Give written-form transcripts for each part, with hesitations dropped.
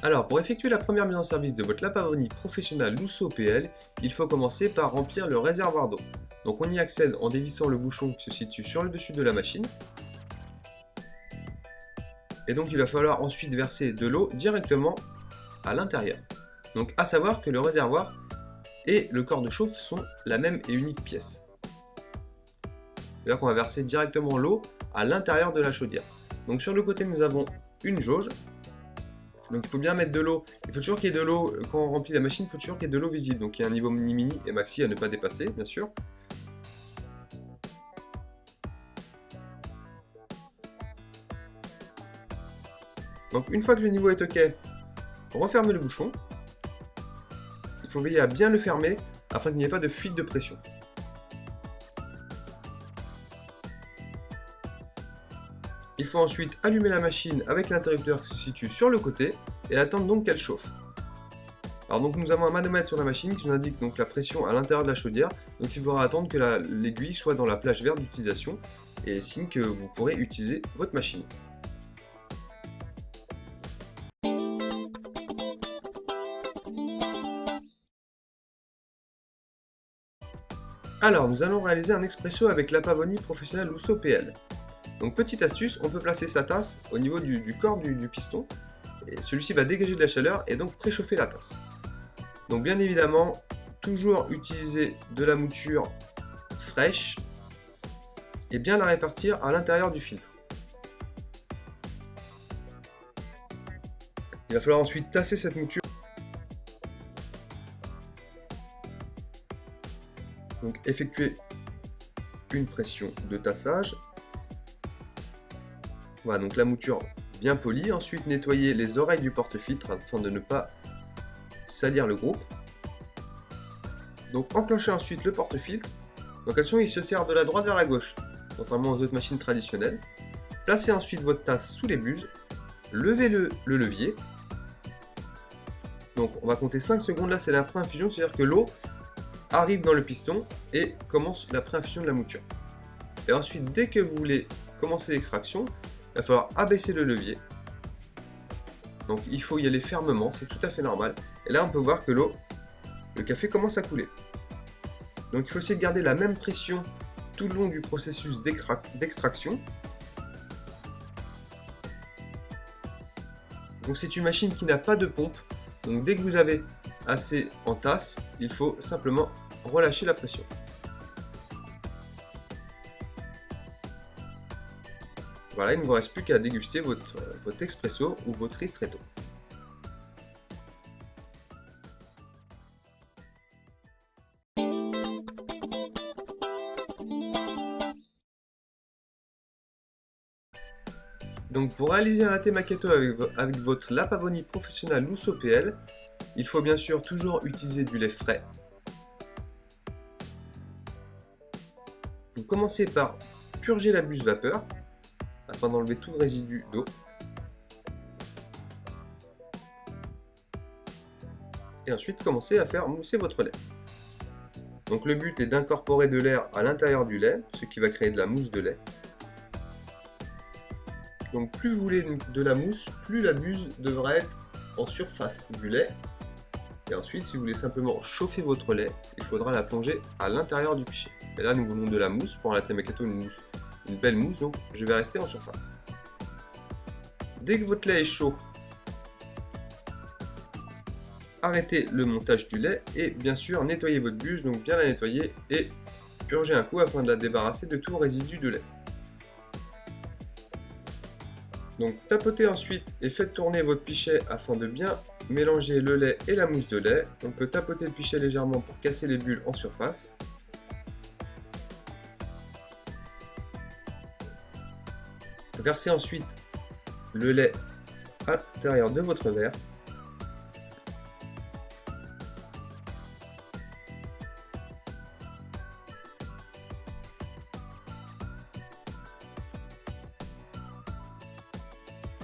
Alors, pour effectuer la première mise en service de votre Lapavonie Professional Lusso PL, il faut commencer par remplir le réservoir d'eau. Donc on y accède en dévissant le bouchon qui se situe sur le dessus de la machine. Et donc il va falloir ensuite verser de l'eau directement à l'intérieur. Donc à savoir que le réservoir et le corps de chauffe sont la même et unique pièce. C'est-à-dire qu'on va verser directement l'eau à l'intérieur de la chaudière. Donc sur le côté nous avons une jauge. Donc il faut bien mettre de l'eau. Il faut toujours qu'il y ait de l'eau, quand on remplit la machine, il faut toujours qu'il y ait de l'eau visible. Donc il y a un niveau mini et maxi à ne pas dépasser, bien sûr. Donc une fois que le niveau est ok, refermez le bouchon. Il faut veiller à bien le fermer afin qu'il n'y ait pas de fuite de pression. Il faut ensuite allumer la machine avec l'interrupteur qui se situe sur le côté et attendre donc qu'elle chauffe. Alors donc nous avons un manomètre sur la machine qui nous indique donc la pression à l'intérieur de la chaudière, donc il faudra attendre que l'aiguille soit dans la plage verte d'utilisation et signe que vous pourrez utiliser votre machine. Alors nous allons réaliser un expresso avec Lapavonie Professional Lusso PL. Donc petite astuce, on peut placer sa tasse au niveau du corps du piston, et celui-ci va dégager de la chaleur et donc préchauffer la tasse. Donc bien évidemment, toujours utiliser de la mouture fraîche et bien la répartir à l'intérieur du filtre. Il va falloir ensuite tasser cette mouture. Donc effectuer une pression de tassage. Voilà, donc la mouture bien polie. Ensuite, nettoyer les oreilles du porte-filtre afin de ne pas salir le groupe. Donc, enclencher ensuite le porte-filtre. Donc, attention, il se sert de la droite vers la gauche, contrairement aux autres machines traditionnelles. Placez ensuite votre tasse sous les buses. Levez le levier. Donc, on va compter 5 secondes. Là, c'est la pré-infusion, c'est-à-dire que l'eau arrive dans le piston et commence la pré-infusion de la mouture. Et ensuite, dès que vous voulez commencer l'extraction, il va falloir abaisser le levier. Donc il faut y aller fermement, c'est tout à fait normal. Et là on peut voir que le café commence à couler. Donc il faut essayer de garder la même pression tout le long du processus d'extraction. Donc c'est une machine qui n'a pas de pompe. Donc dès que vous avez assez en tasse, il faut simplement relâcher la pression. Voilà, il ne vous reste plus qu'à déguster votre expresso ou votre ristretto. Donc pour réaliser un latte macchiato avec votre Lapavonie Professional Lusso PL, il faut bien sûr toujours utiliser du lait frais. Donc commencez par purger la buse vapeur afin d'enlever tout le résidu d'eau. Et ensuite, commencez à faire mousser votre lait. Donc le but est d'incorporer de l'air à l'intérieur du lait, ce qui va créer de la mousse de lait. Donc plus vous voulez de la mousse, plus la buse devra être en surface du lait. Et ensuite, si vous voulez simplement chauffer votre lait, il faudra la plonger à l'intérieur du pichet. Et là, nous voulons de la mousse, pour un latte macchiato, une belle mousse, donc je vais rester en surface. Dès que votre lait est chaud, arrêtez le montage du lait et bien sûr nettoyez votre buse, donc bien la nettoyer et purger un coup afin de la débarrasser de tout résidu de lait. Donc tapotez ensuite et faites tourner votre pichet afin de bien mélanger le lait et la mousse de lait. On peut tapoter le pichet légèrement pour casser les bulles en surface. Versez ensuite le lait à l'intérieur de votre verre.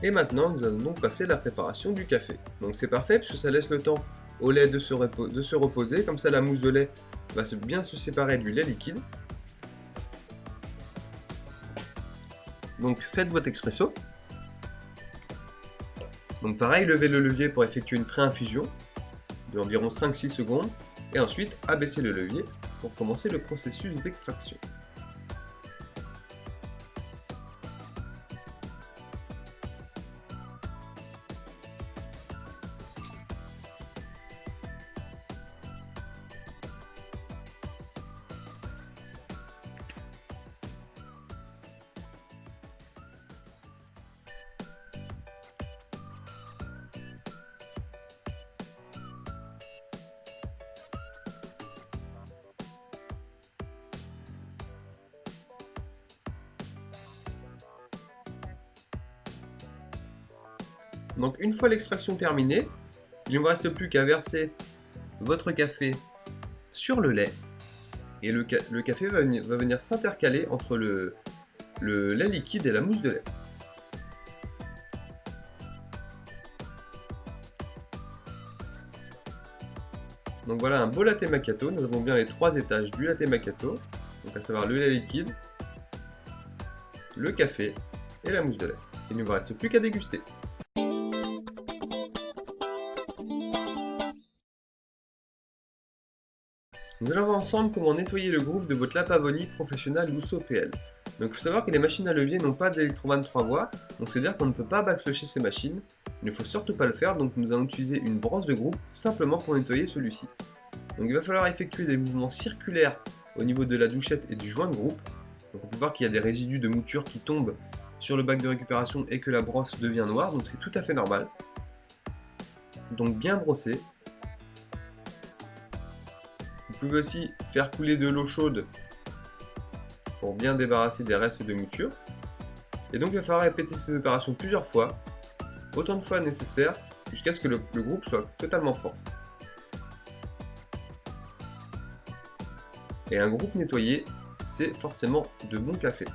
Et maintenant, nous allons donc passer à la préparation du café. Donc c'est parfait puisque ça laisse le temps au lait de se reposer. Comme ça, la mousse de lait va bien se séparer du lait liquide. Donc faites votre expresso. Donc pareil, levez le levier pour effectuer une pré-infusion d'environ 5-6 secondes, et ensuite abaissez le levier pour commencer le processus d'extraction. Donc une fois l'extraction terminée, il ne vous reste plus qu'à verser votre café sur le lait, et le café va venir s'intercaler entre le lait liquide et la mousse de lait. Donc voilà un beau latte macchiato. Nous avons bien les 3 étages du latte macchiato, donc à savoir le lait liquide, le café et la mousse de lait. Il ne vous reste plus qu'à déguster. Nous allons voir ensemble comment nettoyer le groupe de votre Lapavonie Professional Lusso PL. Donc il faut savoir que les machines à levier n'ont pas d'électroband 3 voies, donc c'est-à-dire qu'on ne peut pas backflusher ces machines. Il ne faut surtout pas le faire, donc nous allons utiliser une brosse de groupe simplement pour nettoyer celui-ci. Donc il va falloir effectuer des mouvements circulaires au niveau de la douchette et du joint de groupe. Donc on peut voir qu'il y a des résidus de mouture qui tombent sur le bac de récupération et que la brosse devient noire, donc c'est tout à fait normal. Donc bien brosser. Vous pouvez aussi faire couler de l'eau chaude pour bien débarrasser des restes de mouture. Et donc il va falloir répéter ces opérations plusieurs fois, autant de fois nécessaire, jusqu'à ce que le groupe soit totalement propre. Et un groupe nettoyé, c'est forcément de bon café.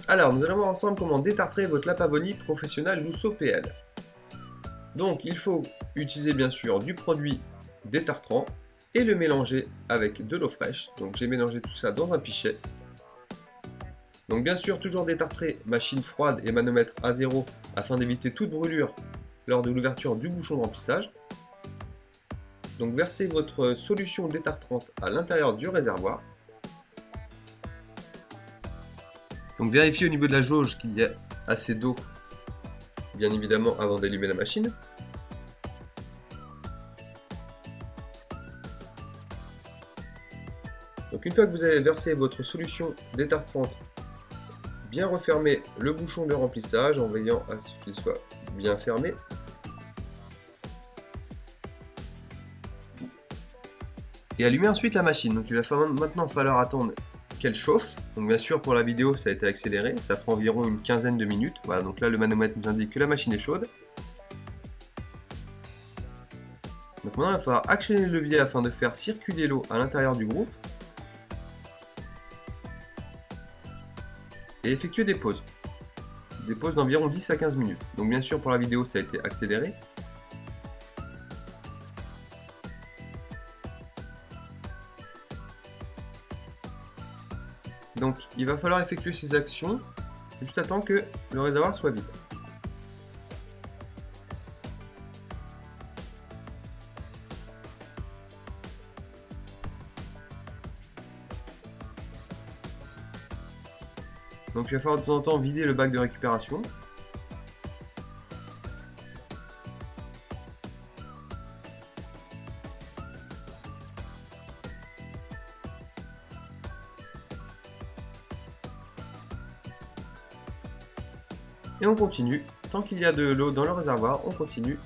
Alors, nous allons voir ensemble comment détartrer votre Lapavonie Professional Lusso PL. Donc, il faut utiliser bien sûr du produit détartrant et le mélanger avec de l'eau fraîche. Donc, j'ai mélangé tout ça dans un pichet. Donc, bien sûr, toujours détartrer machine froide et manomètre à 0 afin d'éviter toute brûlure lors de l'ouverture du bouchon de remplissage. Donc, versez votre solution détartrante à l'intérieur du réservoir. Donc vérifiez au niveau de la jauge qu'il y a assez d'eau, bien évidemment, avant d'allumer la machine. Donc une fois que vous avez versé votre solution détartrante, bien refermez le bouchon de remplissage en veillant à ce qu'il soit bien fermé. Et allumez ensuite la machine. Donc il va maintenant falloir attendre qu'elle chauffe. Donc bien sûr pour la vidéo ça a été accéléré, ça prend environ une quinzaine de minutes. Voilà, donc là le manomètre nous indique que la machine est chaude. Donc maintenant il va falloir actionner le levier afin de faire circuler l'eau à l'intérieur du groupe. Et effectuer des pauses. Des pauses d'environ 10 à 15 minutes. Donc bien sûr pour la vidéo ça a été accéléré. Donc il va falloir effectuer ces actions juste à temps que le réservoir soit vide. Donc il va falloir de temps en temps vider le bac de récupération. Et on continue, tant qu'il y a de l'eau dans le réservoir, on continue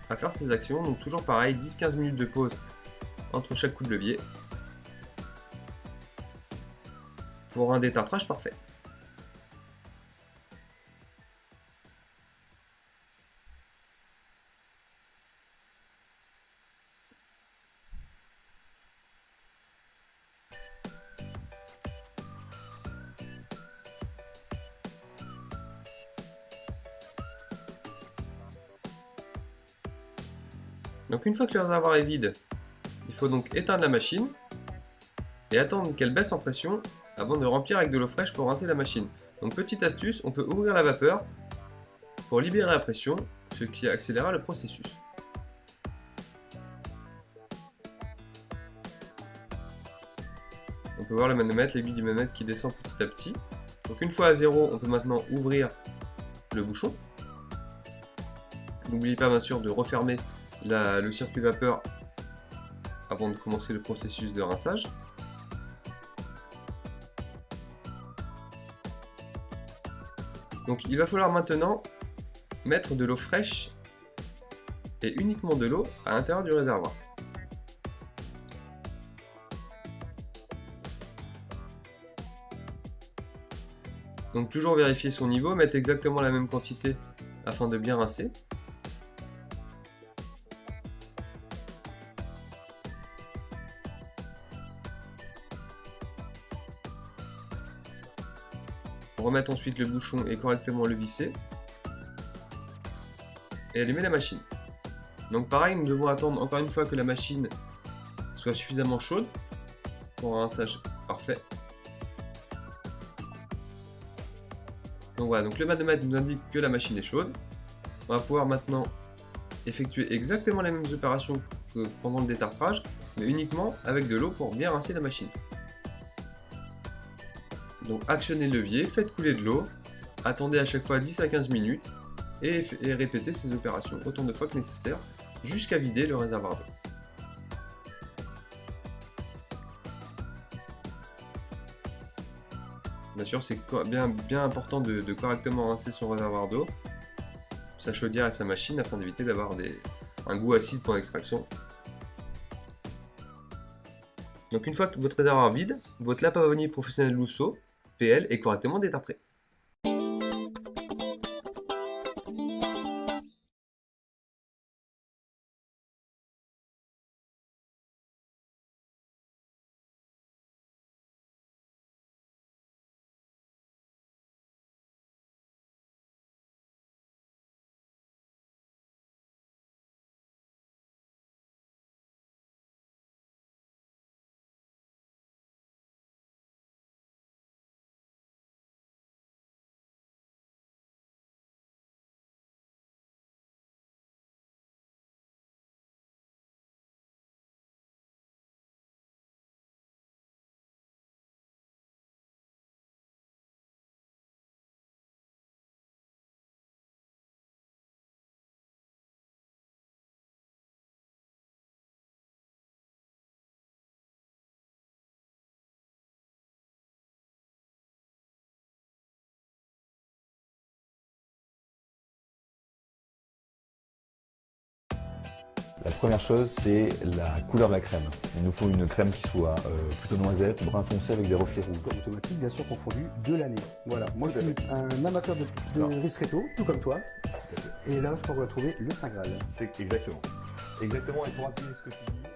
à faire ces actions. Donc toujours pareil, 10-15 minutes de pause entre chaque coup de levier pour un détartrage parfait. Donc une fois que le réservoir est vide, Il faut donc éteindre la machine et attendre qu'elle baisse en pression avant de remplir avec de l'eau fraîche pour rincer la machine. Donc petite astuce, on peut ouvrir la vapeur pour libérer la pression, ce qui accélérera le processus. On peut voir le manomètre, l'aiguille du manomètre qui descend petit à petit. Donc une fois à 0, on peut maintenant ouvrir le bouchon. N'oubliez pas bien sûr de refermer le circuit vapeur avant de commencer le processus de rinçage. Donc il va falloir maintenant mettre de l'eau fraîche et uniquement de l'eau à l'intérieur du réservoir. Donc toujours vérifier son niveau, mettre exactement la même quantité afin de bien rincer. Remettre ensuite le bouchon et correctement le visser. Et allumer la machine. Donc pareil, nous devons attendre encore une fois que la machine soit suffisamment chaude pour un rinçage parfait. Donc voilà, donc le manomètre nous indique que la machine est chaude. On va pouvoir maintenant effectuer exactement les mêmes opérations que pendant le détartrage, mais uniquement avec de l'eau pour bien rincer la machine. Donc actionnez le levier, faites couler de l'eau, attendez à chaque fois 10 à 15 minutes et répétez ces opérations autant de fois que nécessaire jusqu'à vider le réservoir d'eau. Bien sûr, c'est bien important de correctement rincer son réservoir d'eau, sa chaudière et sa machine afin d'éviter d'avoir un goût acide pour l'extraction. Donc une fois que votre réservoir est vide, votre lave-vaisselle professionnel Lousso PL est correctement détartré. La première chose, c'est la couleur de la crème. Il nous faut une crème qui soit plutôt noisette, brun foncé avec des reflets rouges. Automatique, bien sûr, confondu de l'année. Voilà, moi je suis un amateur de ristretto, tout comme toi. Et là, je crois qu'on va trouver le Saint Graal. C'est exactement. Exactement, et pour appuyer ce que tu dis...